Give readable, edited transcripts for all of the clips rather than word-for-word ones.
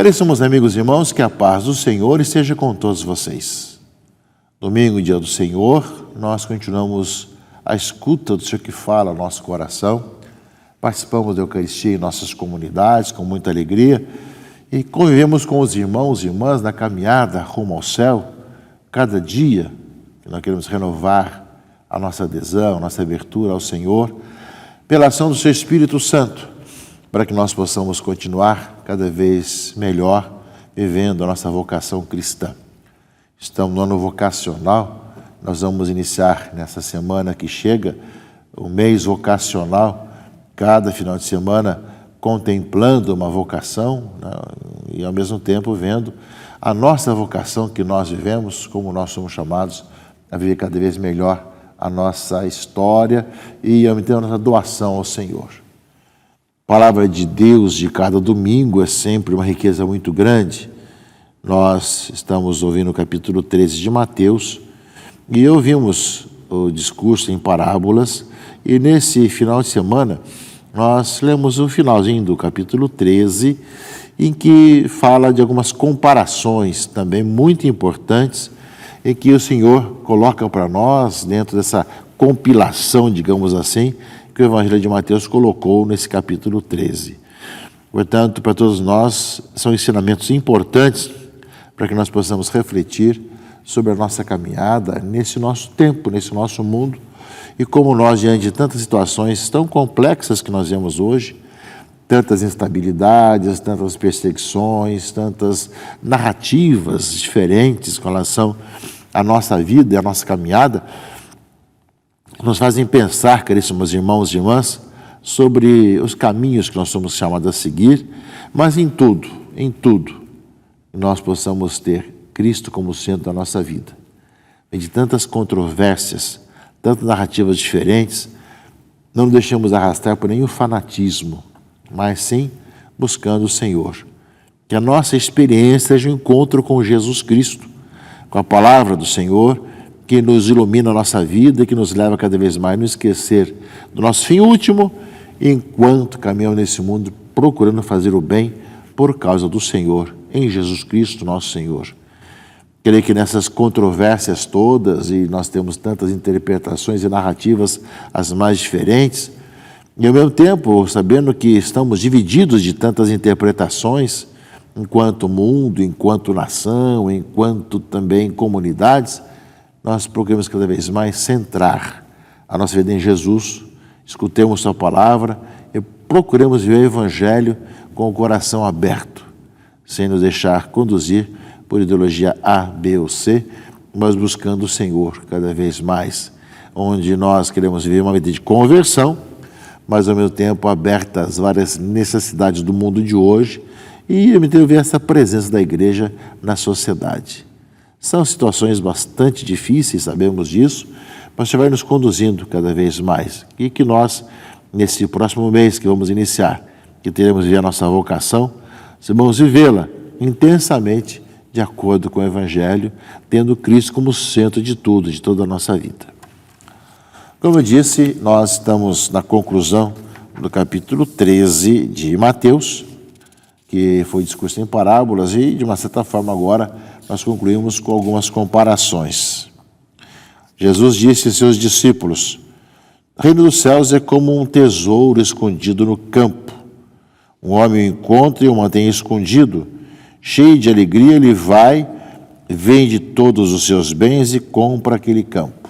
Caríssimos amigos e irmãos, que a paz do Senhor esteja com todos vocês. Domingo, dia do Senhor, nós continuamos a escuta do Senhor que fala ao nosso coração. Participamos da Eucaristia em nossas comunidades com muita alegria e convivemos com os irmãos e irmãs na caminhada rumo ao céu. Cada dia que nós queremos renovar a nossa adesão, a nossa abertura ao Senhor, pela ação do Seu Espírito Santo, para que nós possamos continuar cada vez melhor vivendo a nossa vocação cristã. Estamos no ano vocacional, nós vamos iniciar nessa semana que chega o mês vocacional, cada final de semana contemplando uma vocação, né, e ao mesmo tempo vendo a nossa vocação que nós vivemos, como nós somos chamados a viver cada vez melhor a nossa história e a nossa doação ao Senhor. A palavra de Deus de cada domingo é sempre uma riqueza muito grande. Nós estamos ouvindo o capítulo 13 de Mateus e ouvimos o discurso em parábolas, e nesse final de semana nós lemos o finalzinho do capítulo 13, em que fala de algumas comparações também muito importantes, em que o Senhor coloca para nós, dentro dessa compilação, digamos assim, que o Evangelho de Mateus colocou nesse capítulo 13. Portanto, para todos nós, são ensinamentos importantes para que nós possamos refletir sobre a nossa caminhada nesse nosso tempo, nesse nosso mundo, e como nós, diante de tantas situações tão complexas que nós vemos hoje, tantas instabilidades, tantas perseguições, tantas narrativas diferentes com relação à nossa vida e à nossa caminhada, nos fazem pensar, caríssimos irmãos e irmãs, sobre os caminhos que nós somos chamados a seguir, mas em tudo, nós possamos ter Cristo como centro da nossa vida. E de tantas controvérsias, tantas narrativas diferentes, não nos deixemos arrastar por nenhum fanatismo, mas sim buscando o Senhor. Que a nossa experiência seja um encontro com Jesus Cristo, com a palavra do Senhor, que nos ilumina a nossa vida e que nos leva cada vez mais a não esquecer do nosso fim último, enquanto caminhamos nesse mundo procurando fazer o bem por causa do Senhor, em Jesus Cristo, nosso Senhor. Creio que nessas controvérsias todas, e nós temos tantas interpretações e narrativas as mais diferentes, e ao mesmo tempo sabendo que estamos divididos de tantas interpretações, enquanto mundo, enquanto nação, enquanto também comunidades, nós procuramos cada vez mais centrar a nossa vida em Jesus, escutemos sua palavra e procuremos ver o Evangelho com o coração aberto, sem nos deixar conduzir por ideologia A, B ou C, mas buscando o Senhor cada vez mais, onde nós queremos viver uma vida de conversão, mas ao mesmo tempo aberta às várias necessidades do mundo de hoje e ao mesmo tempo ver essa presença da igreja na sociedade. São situações bastante difíceis, sabemos disso, mas você vai nos conduzindo cada vez mais. E que nós, nesse próximo mês que vamos iniciar, que teremos viver a nossa vocação, vamos vivê-la intensamente de acordo com o Evangelho, tendo Cristo como centro de tudo, de toda a nossa vida. Como eu disse, nós estamos na conclusão do capítulo 13 de Mateus, que foi discurso em parábolas, e de uma certa forma agora nós concluímos com algumas comparações. Jesus disse a seus discípulos: o reino dos céus é como um tesouro escondido no campo. Um homem o encontra e o mantém escondido. Cheio de alegria, ele vai, vende todos os seus bens e compra aquele campo.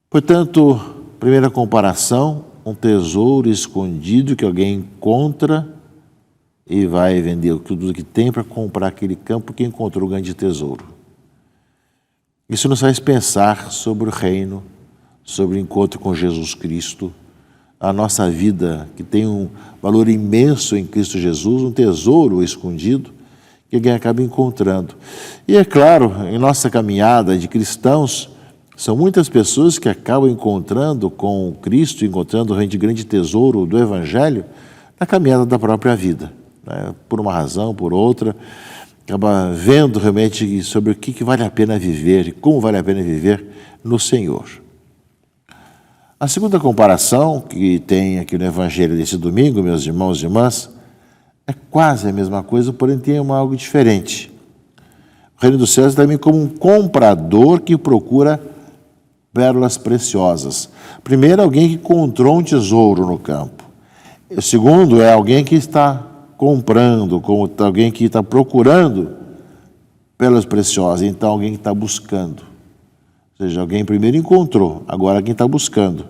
Portanto, primeira comparação, um tesouro escondido que alguém encontra e vai vender tudo que tem para comprar aquele campo que encontrou o grande tesouro. Isso nos faz pensar sobre o reino, sobre o encontro com Jesus Cristo, a nossa vida que tem um valor imenso em Cristo Jesus, um tesouro escondido que alguém acaba encontrando. E é claro, em nossa caminhada de cristãos, são muitas pessoas que acabam encontrando com Cristo, encontrando o grande tesouro do Evangelho na caminhada da própria vida, né? Por uma razão, por outra, acaba vendo realmente sobre o que vale a pena viver e como vale a pena viver no Senhor. A segunda comparação que tem aqui no Evangelho desse domingo, meus irmãos e irmãs, É quase a mesma coisa, porém tem algo diferente. O reino dos céus é também como um comprador que procura pérolas preciosas. Primeiro, alguém que encontrou um tesouro no campo. O segundo é alguém que está comprando, como alguém que está procurando pérolas preciosas. Então, alguém que está buscando. Ou seja, alguém primeiro encontrou, agora quem está buscando.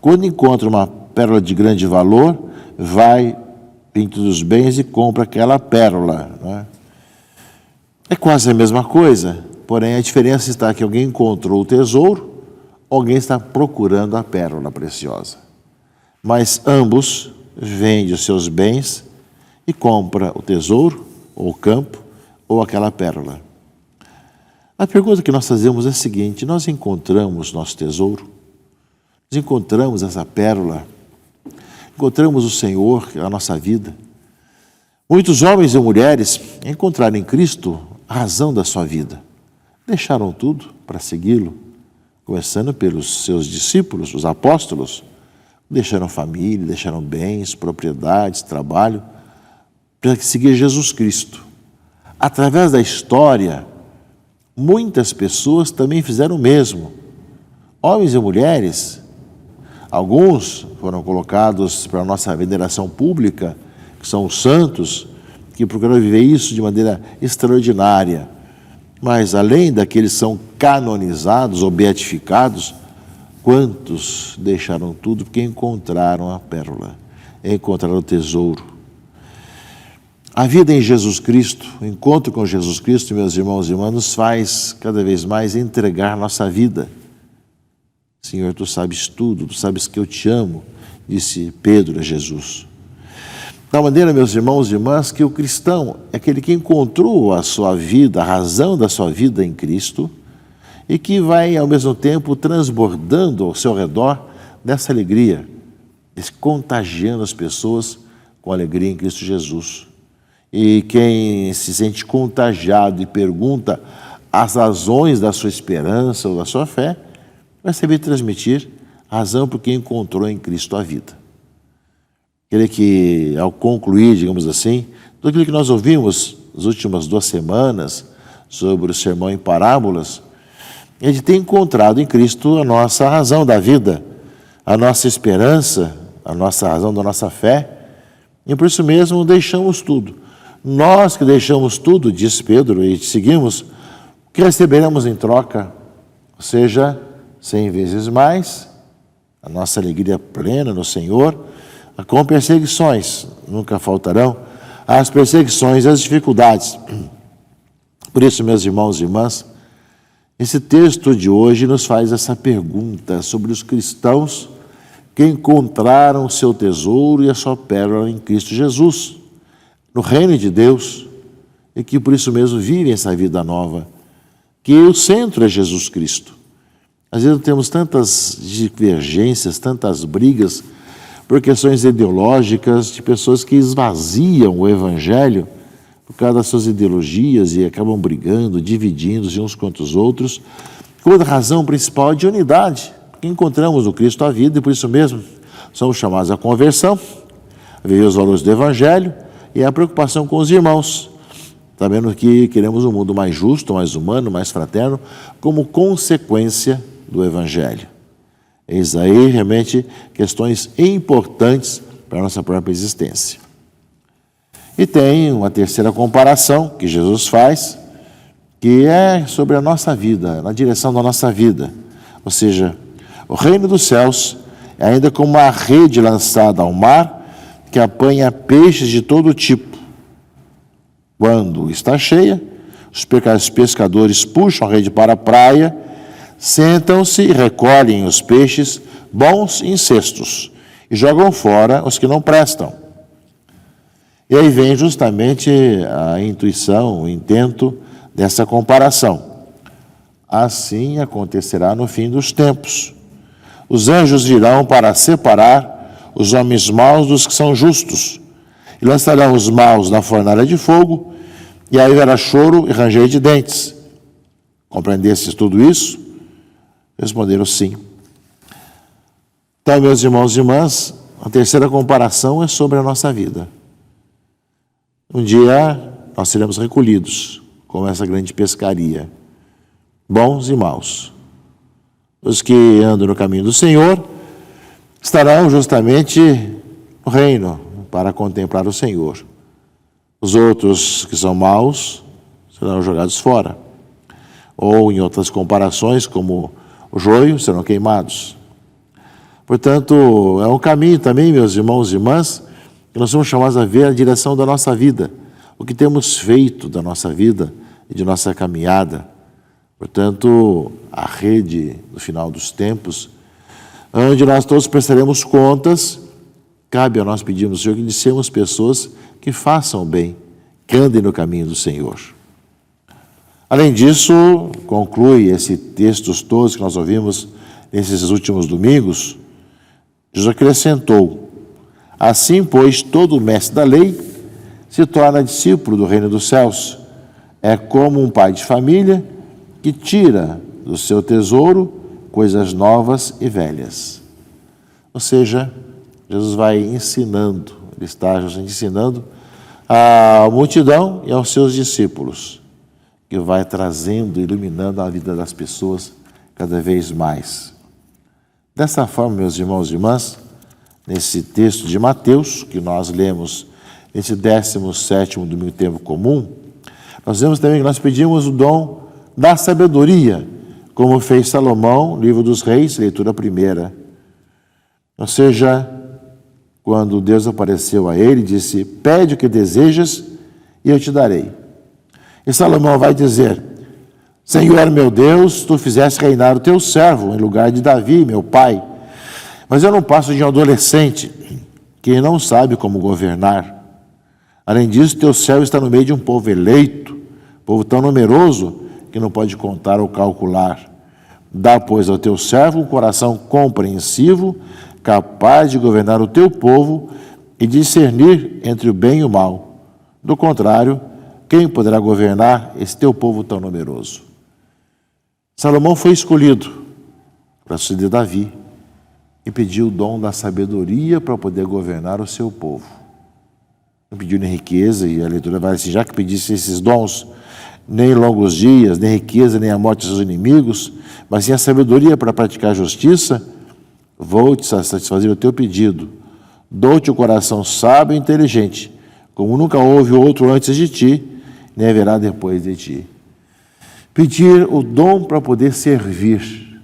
Quando encontra uma pérola de grande valor, vai entre os bens e compra aquela pérola. Né? É quase a mesma coisa, porém a diferença está que alguém encontrou o tesouro, alguém está procurando a pérola preciosa. Mas ambos vendem os seus bens e compra o tesouro, ou o campo, ou aquela pérola. A pergunta que nós fazemos é a seguinte: nós encontramos nosso tesouro? Nós encontramos essa pérola? Encontramos o Senhor, a nossa vida? Muitos homens e mulheres encontraram em Cristo a razão da sua vida. Deixaram tudo para segui-lo, começando pelos seus discípulos, os apóstolos. Deixaram família, deixaram bens, propriedades, trabalho, para seguir Jesus Cristo. Através da história, muitas pessoas também fizeram o mesmo. Homens e mulheres, alguns foram colocados para a nossa veneração pública, que são os santos, que procuram viver isso de maneira extraordinária. Mas, além daqueles que são canonizados ou beatificados, quantos deixaram tudo porque encontraram a pérola, encontraram o tesouro? A vida em Jesus Cristo, o encontro com Jesus Cristo, meus irmãos e irmãs, nos faz cada vez mais entregar nossa vida. Senhor, tu sabes tudo, tu sabes que eu te amo, disse Pedro a Jesus. Da maneira, meus irmãos e irmãs, que o cristão é aquele que encontrou a sua vida, a razão da sua vida em Cristo, e que vai, ao mesmo tempo, transbordando ao seu redor dessa alegria, contagiando as pessoas com alegria em Cristo Jesus. E quem se sente contagiado e pergunta as razões da sua esperança ou da sua fé, vai saber transmitir a razão porque encontrou em Cristo a vida. Queria que, ao concluir, digamos assim, tudo aquilo que nós ouvimos nas últimas 2 semanas sobre o sermão em parábolas, a gente tem encontrado em Cristo a nossa razão da vida, a nossa esperança, a nossa razão da nossa fé, e por isso mesmo deixamos tudo. Nós que deixamos tudo, diz Pedro, e seguimos, o que receberemos em troca? Ou seja, 100 vezes mais, a nossa alegria plena no Senhor, com perseguições, nunca faltarão, as perseguições e as dificuldades. Por isso, meus irmãos e irmãs, esse texto de hoje nos faz essa pergunta sobre os cristãos que encontraram o seu tesouro e a sua pérola em Cristo Jesus, no reino de Deus, e que por isso mesmo vivem essa vida nova, que o centro é Jesus Cristo. Às vezes temos tantas divergências, tantas brigas por questões ideológicas de pessoas que esvaziam o Evangelho por causa das suas ideologias e acabam brigando, dividindo-se uns contra os outros, quando a razão principal é de unidade, porque encontramos no Cristo a vida e por isso mesmo somos chamados à conversão, a viver os valores do Evangelho e a preocupação com os irmãos, sabendo que queremos um mundo mais justo, mais humano, mais fraterno, como consequência do Evangelho. Eis aí realmente questões importantes para a nossa própria existência. E tem uma terceira comparação que Jesus faz, que é sobre a nossa vida, na direção da nossa vida. Ou seja, o reino dos céus é ainda como uma rede lançada ao mar que apanha peixes de todo tipo. Quando está cheia, os pescadores puxam a rede para a praia, sentam-se e recolhem os peixes bons em cestos e jogam fora os que não prestam. E aí vem justamente a intuição, o intento dessa comparação. Assim acontecerá no fim dos tempos. Os anjos virão para separar os homens maus dos que são justos, e lançarão os maus na fornalha de fogo, e aí haverá choro e ranger de dentes. Compreendestes tudo isso? Responderam sim. Então, meus irmãos e irmãs, a terceira comparação é sobre a nossa vida. Um dia nós seremos recolhidos, como essa grande pescaria, bons e maus. Os que andam no caminho do Senhor estarão justamente no reino para contemplar o Senhor. Os outros que são maus serão jogados fora. Ou, em outras comparações, como o joio, serão queimados. Portanto, é um caminho também, meus irmãos e irmãs, que nós somos chamados a ver a direção da nossa vida, o que temos feito da nossa vida e de nossa caminhada. Portanto, a rede no final dos tempos, onde nós todos prestaremos contas, cabe a nós pedirmos ao Senhor que dissemos pessoas que façam o bem, que andem no caminho do Senhor. Além disso, conclui esse textos todos que nós ouvimos nesses últimos domingos, Jesus acrescentou: assim, pois, todo mestre da lei se torna discípulo do reino dos céus. É como um pai de família que tira do seu tesouro coisas novas e velhas. Ou seja, Jesus vai ensinando, ele está ensinando à multidão e aos seus discípulos, que vai trazendo, iluminando a vida das pessoas cada vez mais. Dessa forma, meus irmãos e irmãs, nesse texto de Mateus, que nós lemos nesse 17º domingo tempo comum, nós vemos também que nós pedimos o dom da sabedoria, como fez Salomão, livro dos reis, leitura primeira. Ou seja, quando Deus apareceu a ele, disse: pede o que desejas e eu te darei. E Salomão vai dizer: Senhor meu Deus, tu fizeste reinar o teu servo em lugar de Davi, meu pai. Mas eu não passo de um adolescente que não sabe como governar. Além disso, teu servo está no meio de um povo eleito, povo tão numeroso que não pode contar ou calcular. Dá, pois, ao teu servo um coração compreensivo, capaz de governar o teu povo e discernir entre o bem e o mal. Do contrário, quem poderá governar esse teu povo tão numeroso? Salomão foi escolhido para suceder Davi e pediu o dom da sabedoria para poder governar o seu povo. Não pediu nem riqueza, e a leitura vai assim: já que pedisse esses dons, nem longos dias, nem riqueza, nem a morte dos seus inimigos, mas sim a sabedoria para praticar a justiça, vou-te satisfazer o teu pedido. Dou-te o coração sábio e inteligente, como nunca houve outro antes de ti, nem haverá depois de ti. Pedir o dom para poder servir.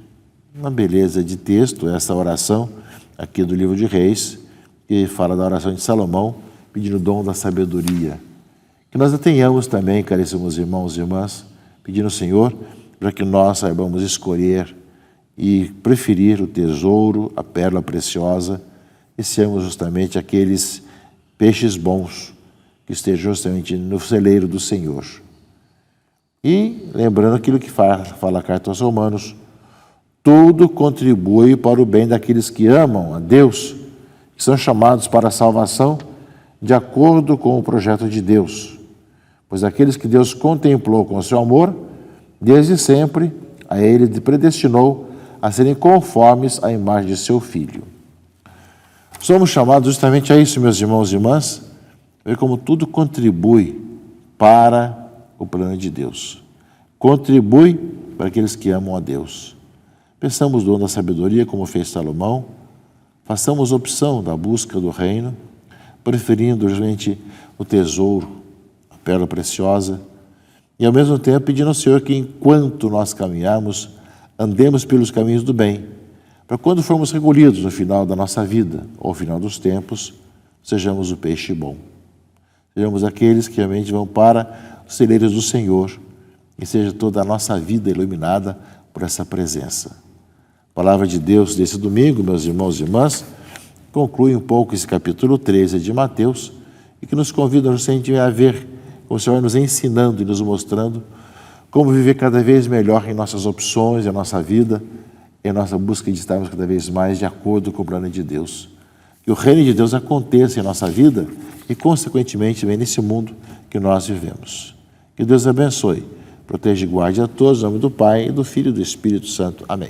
Uma beleza de texto, essa oração aqui do livro de Reis, que fala da oração de Salomão, pedindo o dom da sabedoria. Que nós a tenhamos também, caríssimos irmãos e irmãs, pedindo ao Senhor para que nós saibamos escolher e preferir o tesouro, a pérola preciosa, e sermos justamente aqueles peixes bons que estejam justamente no celeiro do Senhor. E lembrando aquilo que fala a carta aos Romanos: tudo contribui para o bem daqueles que amam a Deus, que são chamados para a salvação de acordo com o projeto de Deus. Pois aqueles que Deus contemplou com o seu amor, desde sempre a Ele predestinou a serem conformes à imagem de seu Filho. Somos chamados justamente a isso, meus irmãos e irmãs, ver como tudo contribui para o plano de Deus. Contribui para aqueles que amam a Deus. Peçamos o dom da sabedoria, como fez Salomão. Façamos opção da busca do reino, preferindo justamente o tesouro, a pérola preciosa, e ao mesmo tempo pedindo ao Senhor que, enquanto nós caminharmos, andemos pelos caminhos do bem, para quando formos recolhidos no final da nossa vida, ou ao final dos tempos, sejamos o peixe bom. Sejamos aqueles que realmente vão para os celeiros do Senhor, e seja toda a nossa vida iluminada por essa presença. A palavra de Deus desse domingo, meus irmãos e irmãs, conclui um pouco esse capítulo 13 de Mateus, e que nos convida justamente a ver como o Senhor vai nos ensinando e nos mostrando como viver cada vez melhor em nossas opções, em nossa vida, em nossa busca de estarmos cada vez mais de acordo com o plano de Deus. Que o reino de Deus aconteça em nossa vida e, consequentemente, também nesse mundo que nós vivemos. Que Deus abençoe, proteja e guarde a todos, em nome do Pai, e do Filho e do Espírito Santo. Amém.